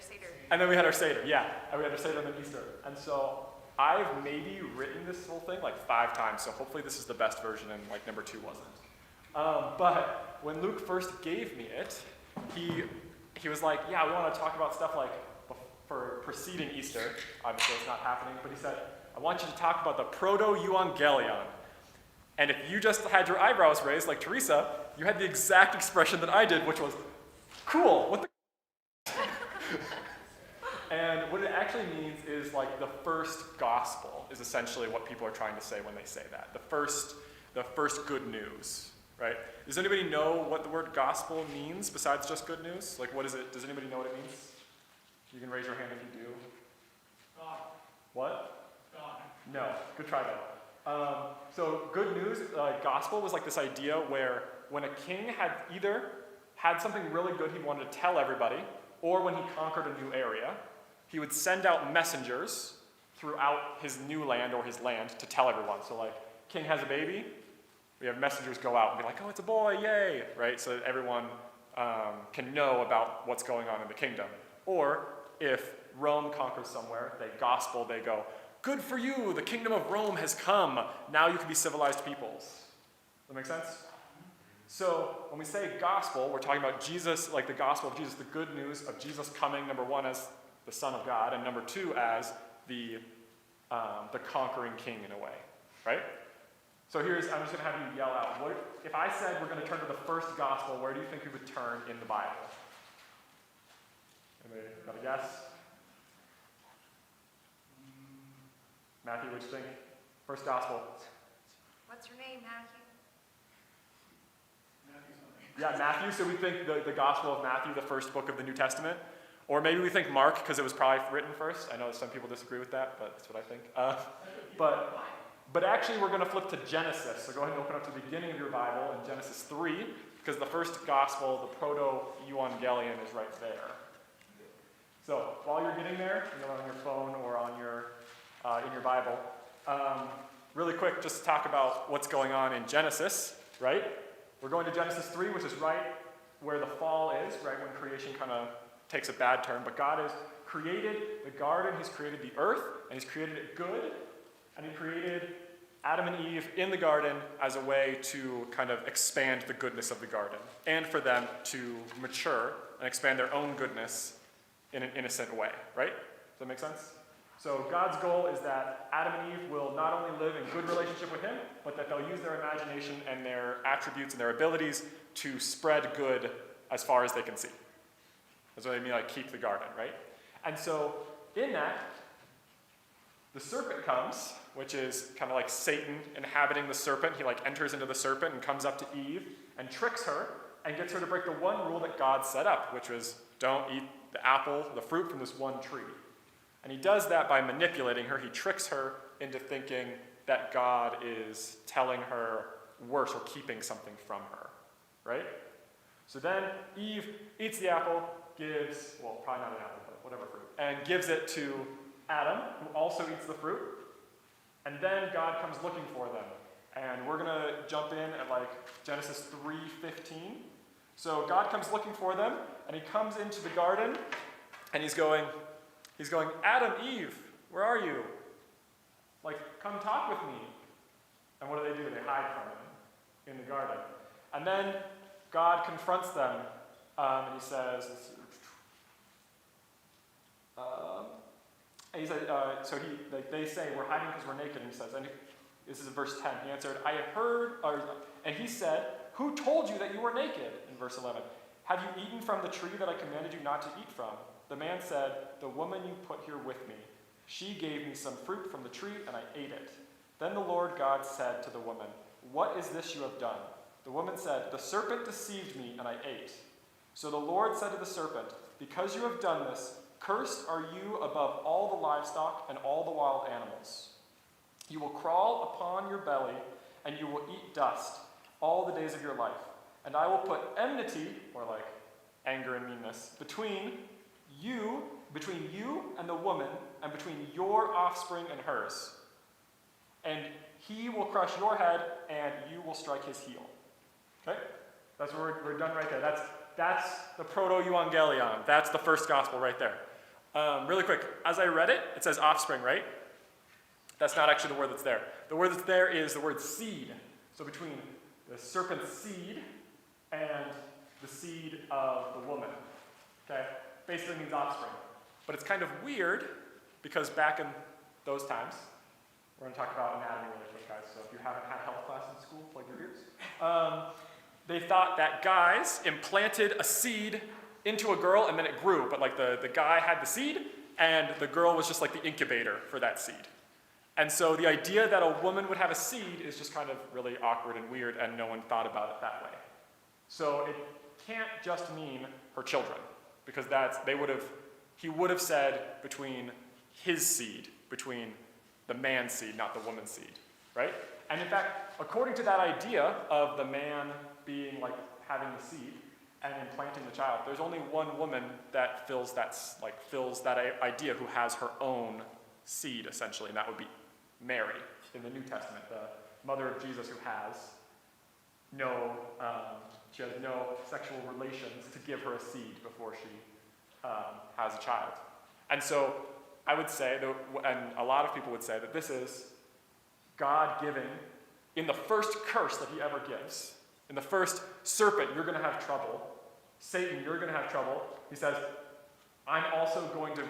Seder. And then we had our Seder, yeah. And we had our Seder and then Easter. And so I've maybe written this whole thing like 5 times, so hopefully this is the best version and like number 2 wasn't. But when Luke first gave me it, he was like, yeah, we want to talk about stuff like for preceding Easter. Obviously it's not happening, but he said, I want you to talk about the proto-euangelion. And if you just had your eyebrows raised like Teresa, you had the exact expression that I did, which was, cool, what the And what it actually means is like the first gospel is essentially what people are trying to say when they say that. The first good news, right? Does anybody know what the word gospel means besides just good news? Like what is it? Does anybody know what it means? You can raise your hand if you do. God. What? God. No. Good try though. So good news, gospel was like this idea where when a king had either had something really good he wanted to tell everybody, or when he conquered a new area, he would send out messengers throughout his new land or his land to tell everyone. So like, king has a baby, we have messengers go out and be like, oh, it's a boy, yay, right? So that everyone can know about what's going on in the kingdom. Or if Rome conquers somewhere, they go, good for you, the kingdom of Rome has come. Now you can be civilized peoples. Does that make sense? So when we say gospel, we're talking about Jesus, like the gospel of Jesus, the good news of Jesus coming, number 1, as the Son of God, and number 2, as the conquering king in a way, right? So I'm just going to have you yell out. If I said we're going to turn to the first gospel, where do you think we would turn in the Bible? Anybody got a guess? Matthew, what do you think? First gospel. What's your name, Matthew? Yeah, Matthew. So we think the Gospel of Matthew, the first book of the New Testament. Or maybe we think Mark, because it was probably written first. I know some people disagree with that, but that's what I think. But actually, we're going to flip to Genesis. So go ahead and open up to the beginning of your Bible in Genesis 3, because the first Gospel, the proto-euangelion, is right there. So while you're getting there, on your phone or on in your Bible, really quick, just to talk about what's going on in Genesis, right? We're going to Genesis 3, which is right where the fall is, right when creation kind of takes a bad turn. But God has created the garden, he's created the earth, and he's created it good. And he created Adam and Eve in the garden as a way to kind of expand the goodness of the garden, and for them to mature and expand their own goodness in an innocent way, right? Does that make sense? So God's goal is that Adam and Eve will not only live in good relationship with him, but that they'll use their imagination and their attributes and their abilities to spread good as far as they can see. That's what I mean, like keep the garden, right? And so in that, the serpent comes, which is kind of like Satan inhabiting the serpent. He like enters into the serpent and comes up to Eve and tricks her and gets her to break the one rule that God set up, which was don't eat the apple, the fruit from this one tree. And he does that by manipulating her. He tricks her into thinking that God is telling her worse or keeping something from her, right? So then Eve eats the apple, gives, well, probably not an apple, but whatever fruit, and gives it to Adam, who also eats the fruit. And then God comes looking for them. And we're going to jump in at like Genesis 3:15. So God comes looking for them, and he comes into the garden, and he's going, Adam, Eve, where are you? Like, come talk with me. And what do? They hide from him in the garden. And then God confronts them, and he says, they say, we're hiding because we're naked, and he says, and this is in verse 10, he answered, I have heard, and he said, who told you that you were naked? In verse 11, have you eaten from the tree that I commanded you not to eat from? The man said, the woman you put here with me, she gave me some fruit from the tree, and I ate it. Then the Lord God said to the woman, what is this you have done? The woman said, the serpent deceived me, and I ate. So the Lord said to the serpent, because you have done this, cursed are you above all the livestock and all the wild animals. You will crawl upon your belly, and you will eat dust all the days of your life. And I will put enmity, or like anger and meanness, between you and the woman, and between your offspring and hers. And he will crush your head, and you will strike his heel. Okay? That's where we're done right there. That's the proto-euangelion. That's the first gospel right there. Really quick, as I read it, it says offspring, right? That's not actually the word that's there. The word that's there is the word seed. So between the serpent's seed and the seed of the woman. Okay? Basically means offspring. But it's kind of weird because back in those times, we're going to talk about anatomy really quick, guys. So if you haven't had health class in school, plug your ears. They thought that guys implanted a seed into a girl and then it grew. But like the guy had the seed and the girl was just like the incubator for that seed. And so the idea that a woman would have a seed is just kind of really awkward and weird, and no one thought about it that way. So it can't just mean her children, because he would have said between his seed, between the man's seed, not the woman's seed, right? And in fact, according to that idea of the man being like having the seed and implanting the child, there's only one woman that fills that idea, who has her own seed, essentially, and that would be Mary in the New Testament, the mother of Jesus, who has no sexual relations to give her a seed before she has a child. And so I would say, and a lot of people would say, that this is God giving, in the first curse that he ever gives, in the first serpent, you're going to have trouble. Satan, you're going to have trouble. He says, I'm also going to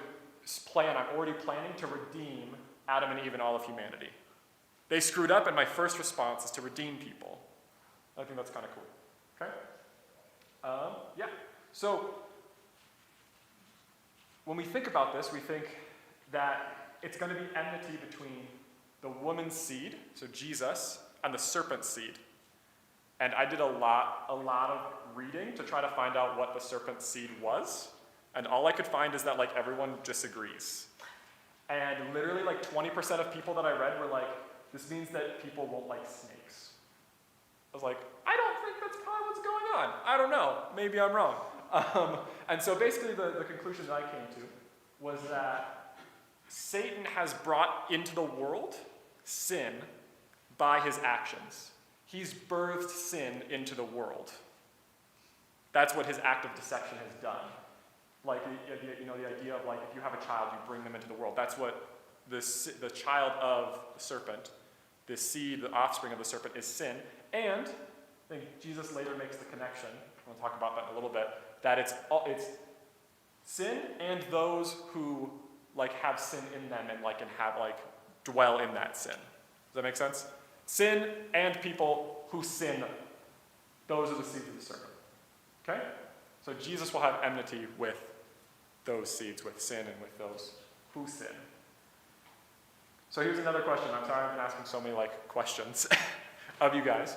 I'm already planning to redeem Adam and Eve and all of humanity. They screwed up, and my first response is to redeem people. I think that's kind of cool. Okay? Yeah. So when we think about this, we think that it's going to be enmity between the woman's seed, so Jesus, and the serpent's seed. And I did a lot of reading to try to find out what the serpent's seed was. And all I could find is that like everyone disagrees. And literally like 20% of people that I read were like, this means that people won't like snakes. I was like, I don't think that's probably what's going on. I don't know. Maybe I'm wrong. And so basically the conclusion that I came to was that Satan has brought into the world sin by his actions. He's birthed sin into the world. That's what his act of deception has done. Like, the idea of like, if you have a child, you bring them into the world. That's what the child of the serpent, the seed, the offspring of the serpent, is sin. And I think Jesus later makes the connection, we'll talk about that in a little bit, that it's sin and those who like have sin in them and have dwell in that sin. Does that make sense? Sin and people who sin, those are the seeds of the serpent. Okay? So Jesus will have enmity with those seeds, with sin, and with those who sin. So here's another question. I'm sorry I've been asking so many questions of you guys.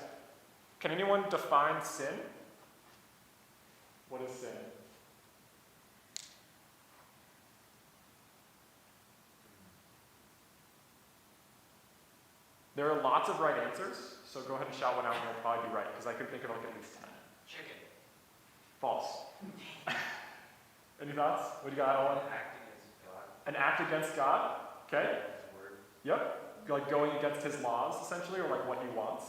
Can anyone define sin? What is sin? There are lots of right answers, so go ahead and shout one out and you'll probably be right, because I can think of at least 10. Chicken. False. Any thoughts? What do you got, Owen? Act against God. An act against God? Okay. That's the word. Yep. Like going against his laws, essentially, or like what he wants.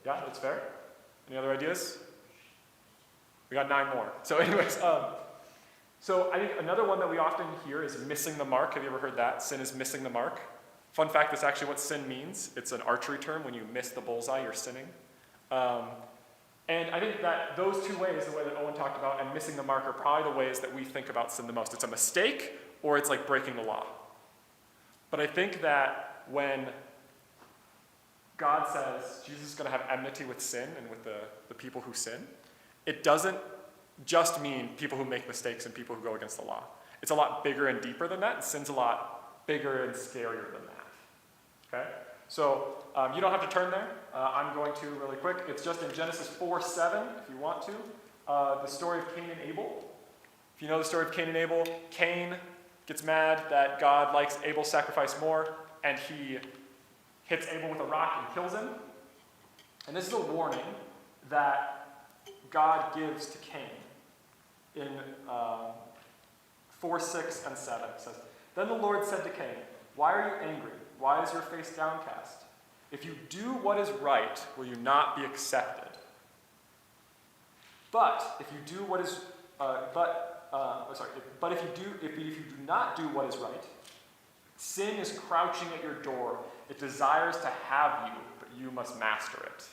Yeah, that's fair. Any other ideas? We got 9 more. So anyways, so I think another one that we often hear is missing the mark. Have you ever heard that? Sin is missing the mark. Fun fact, that's actually what sin means. It's an archery term. When you miss the bullseye, you're sinning. And I think that those 2 ways, the way that Owen talked about, and missing the mark, are probably the ways that we think about sin the most. It's a mistake, or it's like breaking the law. But I think that when God says Jesus is going to have enmity with sin and with the people who sin, it doesn't just mean people who make mistakes and people who go against the law. It's a lot bigger and deeper than that, and sin's a lot bigger and scarier than that. Okay? So you don't have to turn there. I'm going to really quick. It's just in Genesis 4:7, if you want to. The story of Cain and Abel. If you know the story of Cain and Abel, Cain gets mad that God likes Abel's sacrifice more, and he hits Abel with a rock and kills him. And this is a warning that God gives to Cain in 4:6 and 7. It says, "Then the Lord said to Cain, 'Why are you angry? Why is your face downcast? If you do what is right, will you not be accepted? But if you do what is but if you do not do what is right, sin is crouching at your door. It desires to have you, but you must master it.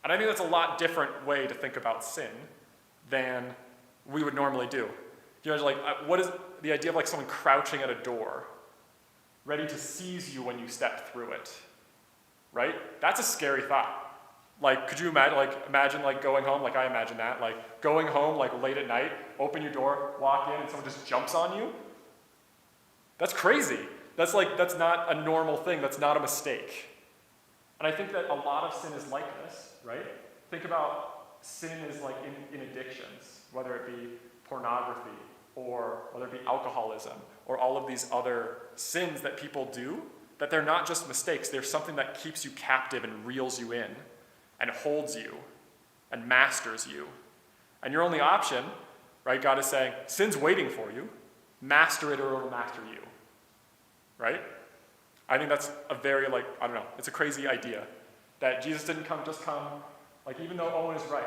And I think that's a lot different way to think about sin than we would normally do. You know, like, what is the idea of like someone crouching at a door, ready to seize you when you step through it, right? That's a scary thought. Like, could you imagine going home, like I imagine that, like going home like late at night, open your door, walk in, and someone just jumps on you? That's crazy. That's not a normal thing. That's not a mistake. And I think that a lot of sin is like this, right? Think about sin is like in addictions, whether it be pornography or whether it be alcoholism or all of these other sins that people do, that they're not just mistakes. They're something that keeps you captive and reels you in and holds you and masters you. And your only option, right, God is saying, sin's waiting for you. Master it or it will master you, right? I think that's a very, it's a crazy idea that Jesus didn't come, even though Owen is right,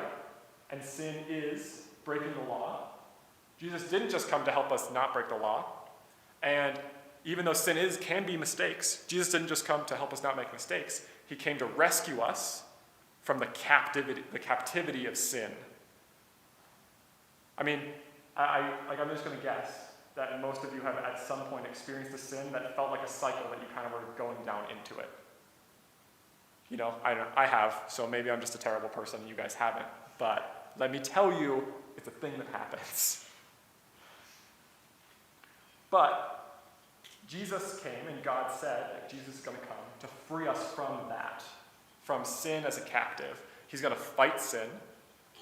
and sin is breaking the law, Jesus didn't just come to help us not break the law. And even though sin can be mistakes, Jesus didn't just come to help us not make mistakes. He came to rescue us from the captivity of sin. I mean, I'm just going to guess that most of you have at some point experienced a sin that felt like a cycle that you kind of were going down into it. You know, I have, so maybe I'm just a terrible person and you guys haven't. But let me tell you, it's a thing that happens. But Jesus came and God said that Jesus is going to come to free us from that, from sin as a captive. He's going to fight sin.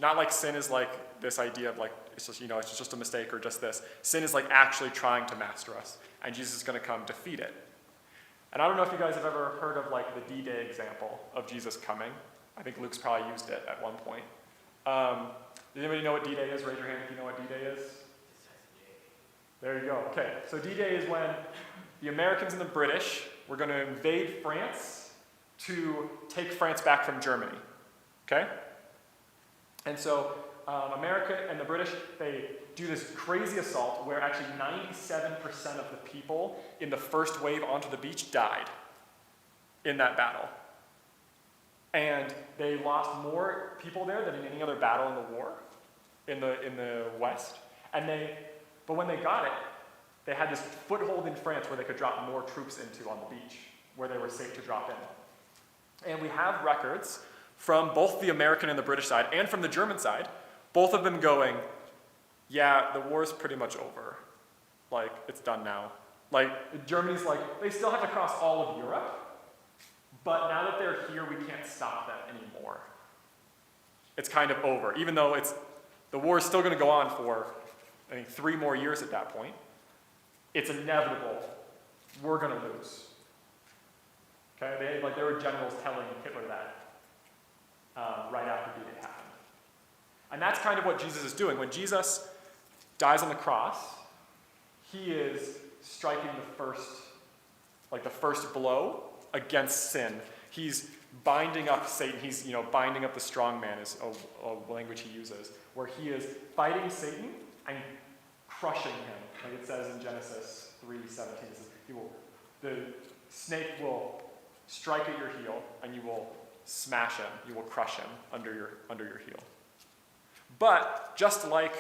Not like sin is like this idea of like, it's just a mistake or just this. Sin is like actually trying to master us. And Jesus is going to come defeat it. And I don't know if you guys have ever heard of like the D-Day example of Jesus coming. I think Luke's probably used it at one point. Does anybody know what D-Day is? Raise your hand if you know what D-Day is. There you go. Okay, so D-Day is when the Americans and the British were going to invade France to take France back from Germany. Okay? And so America and the British, they do this crazy assault where actually 97% of the people in the first wave onto the beach died in that battle. And they lost more people there than in any other battle in the war in the West. But when they got it, they had this foothold in France where they could drop more troops into on the beach, where they were safe to drop in. And we have records from both the American and the British side, and from the German side, both of them going, yeah, the war's pretty much over. Like, it's done now. Like, Germany's like, they still have to cross all of Europe, but now that they're here, we can't stop them anymore. It's kind of over, even though the war is still going to go on for, I think, 3 more years at that point. It's inevitable. We're going to lose. Okay, there were generals telling Hitler that right after D-Day happened. And that's kind of what Jesus is doing. When Jesus dies on the cross, he is striking the first blow against sin. He's binding up Satan. He's binding up the strong man is a language he uses, where he is fighting Satan and crushing him. Like it says in Genesis 3:17, it says, the snake will strike at your heel, and you will smash him. You will crush him under your heel. But just like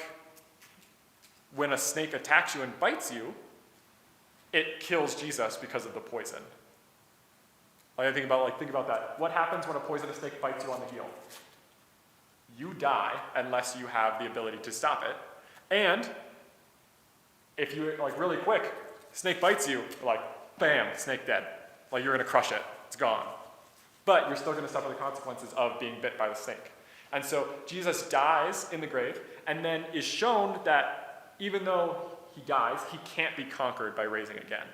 when a snake attacks you and bites you, it kills Jesus because of the poison. Think about that. What happens when a poisonous snake bites you on the heel? You die unless you have the ability to stop it. And if you, really quick, snake bites you, bam, snake dead. You're going to crush it. It's gone. But you're still going to suffer the consequences of being bit by the snake. And so Jesus dies in the grave and then is shown that even though he dies, he can't be conquered by raising again.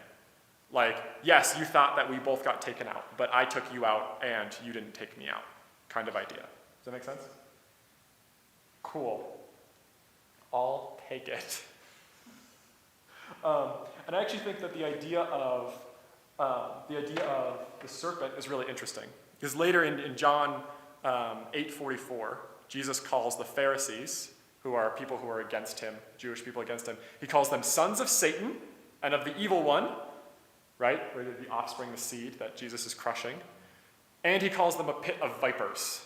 Yes, you thought that we both got taken out, but I took you out and you didn't take me out, kind of idea. Does that make sense? Cool. I'll take it. And I actually think that the idea of the serpent is really interesting. Because later in John 8:44, Jesus calls the Pharisees who are people who are against him, Jewish people against him. He calls them sons of Satan and of the evil one, right? Where the offspring, the seed that Jesus is crushing. And he calls them a pit of vipers.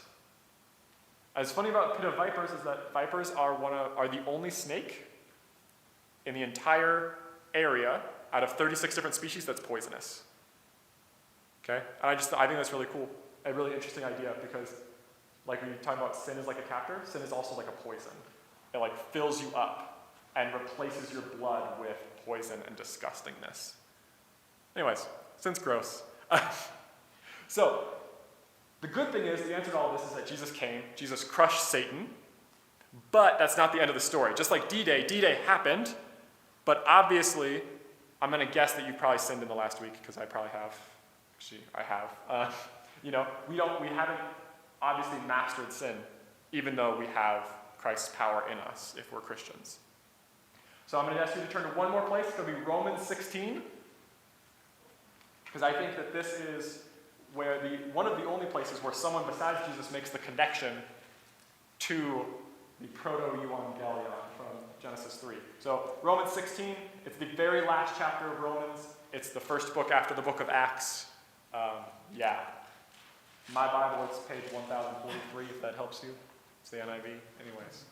What's funny about pit of vipers is that vipers are the only snake in the entire area out of 36 different species that's poisonous. Okay? And I think that's really cool. A really interesting idea because like when you're talking about sin is like a captor, sin is also like a poison. It like fills you up and replaces your blood with poison and disgustingness. Anyways, sin's gross. So, the good thing is, the answer to all this is that Jesus came, Jesus crushed Satan, but that's not the end of the story. Just like D-Day happened, but obviously, I'm going to guess that you probably sinned in the last week, because I probably have. Actually, I have. We haven't obviously mastered sin, even though we have Christ's power in us, if we're Christians. So I'm going to ask you to turn to one more place. It's going to be Romans 16, because I think that this is where one of the only places where someone besides Jesus makes the connection to the proto-evangelion from Genesis 3. So Romans 16, it's the very last chapter of Romans. It's the first book after the book of Acts. My Bible, it's page 1043, if that helps you. It's the NIV. Anyways.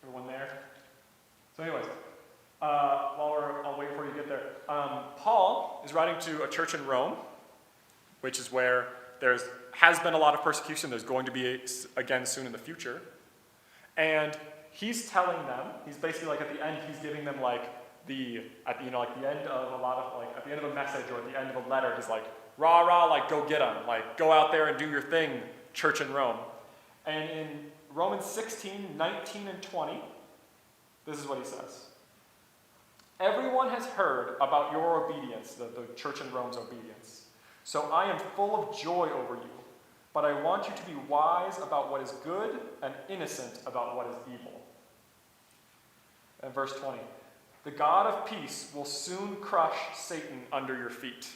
Everyone there? So anyways, I'll wait for you to get there. Paul is writing to a church in Rome, which is where has been a lot of persecution. There's going to be again soon in the future. And he's telling them, he's basically like at the end, he's giving them like at the end of a message or at the end of a letter, he's like, rah, rah, like go get them. Like go out there and do your thing, church in Rome. And in Romans 16, 19 and 20, this is what he says. Everyone has heard about your obedience, the church in Rome's obedience. So I am full of joy over you, but I want you to be wise about what is good and innocent about what is evil. And verse 20, the God of peace will soon crush Satan under your feet.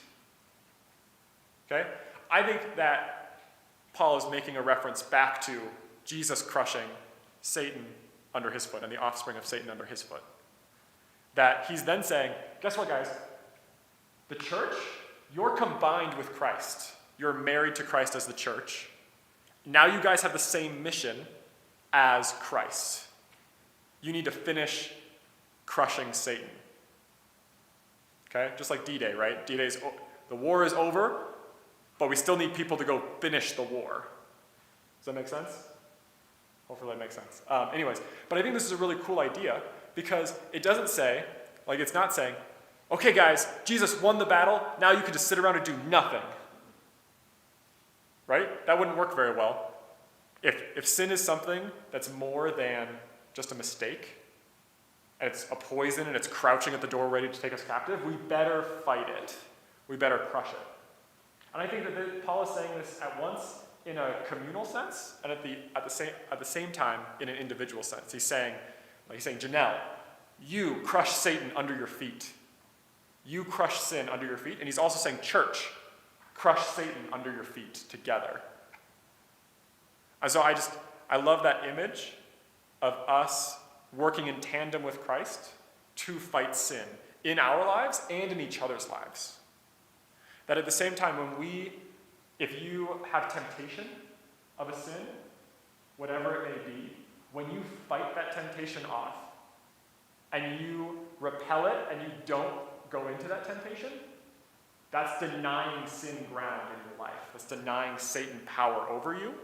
Okay? I think that Paul is making a reference back to Jesus crushing Satan under his foot and the offspring of Satan under his foot. That he's then saying, guess what, guys? The church, you're combined with Christ. You're married to Christ as the church. Now you guys have the same mission as Christ. You need to finish crushing Satan. Okay? Just like D-Day, right? The war is over, but we still need people to go finish the war. Does that make sense? Hopefully that makes sense. Anyways, but I think this is a really cool idea because it doesn't say, it's not saying, okay guys, Jesus won the battle, now you can just sit around and do nothing. Right? That wouldn't work very well. If sin is something that's more than just a mistake, and it's a poison and it's crouching at the door ready to take us captive, we better fight it. We better crush it. And I think that Paul is saying this at once in a communal sense and at the same time in an individual sense. He's saying, Janelle, you crush Satan under your feet. You crush sin under your feet. And he's also saying, church, crush Satan under your feet together. And so I love that image of us working in tandem with Christ to fight sin in our lives and in each other's lives. That at the same time, if you have temptation of a sin, whatever it may be, when you fight that temptation off and you repel it and you don't go into that temptation, that's denying sin ground in your life. That's denying Satan power over you.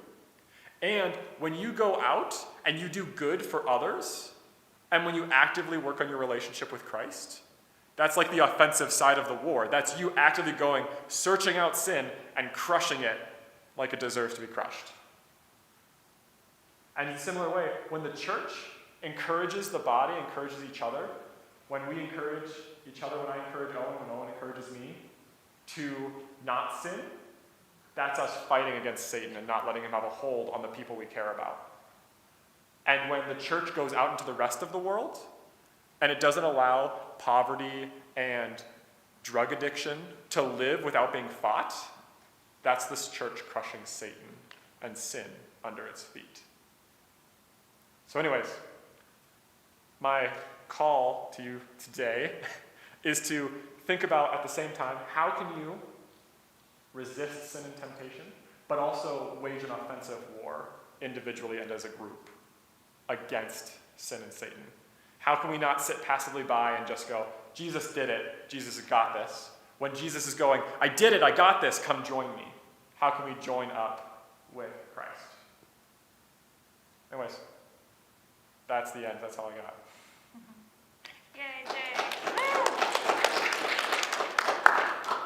And when you go out and you do good for others, and when you actively work on your relationship with Christ, that's like the offensive side of the war. That's you actively going, searching out sin and crushing it like it deserves to be crushed. And in a similar way, when the church encourages the body, encourages each other, when we encourage each other, when I encourage Owen, when Owen encourages me to not sin, that's us fighting against Satan and not letting him have a hold on the people we care about. And when the church goes out into the rest of the world, and it doesn't allow poverty and drug addiction to live without being fought, that's this church crushing Satan and sin under its feet. So anyways, my call to you today is to think about at the same time, how can you resist sin and temptation, but also wage an offensive war individually and as a group against sin and Satan? How can we not sit passively by and just go, Jesus did it, Jesus has got this, when Jesus is going, I did it, I got this, come join me? How can we join up with Christ? Anyways, that's the end. That's all I got. Yay, Jay.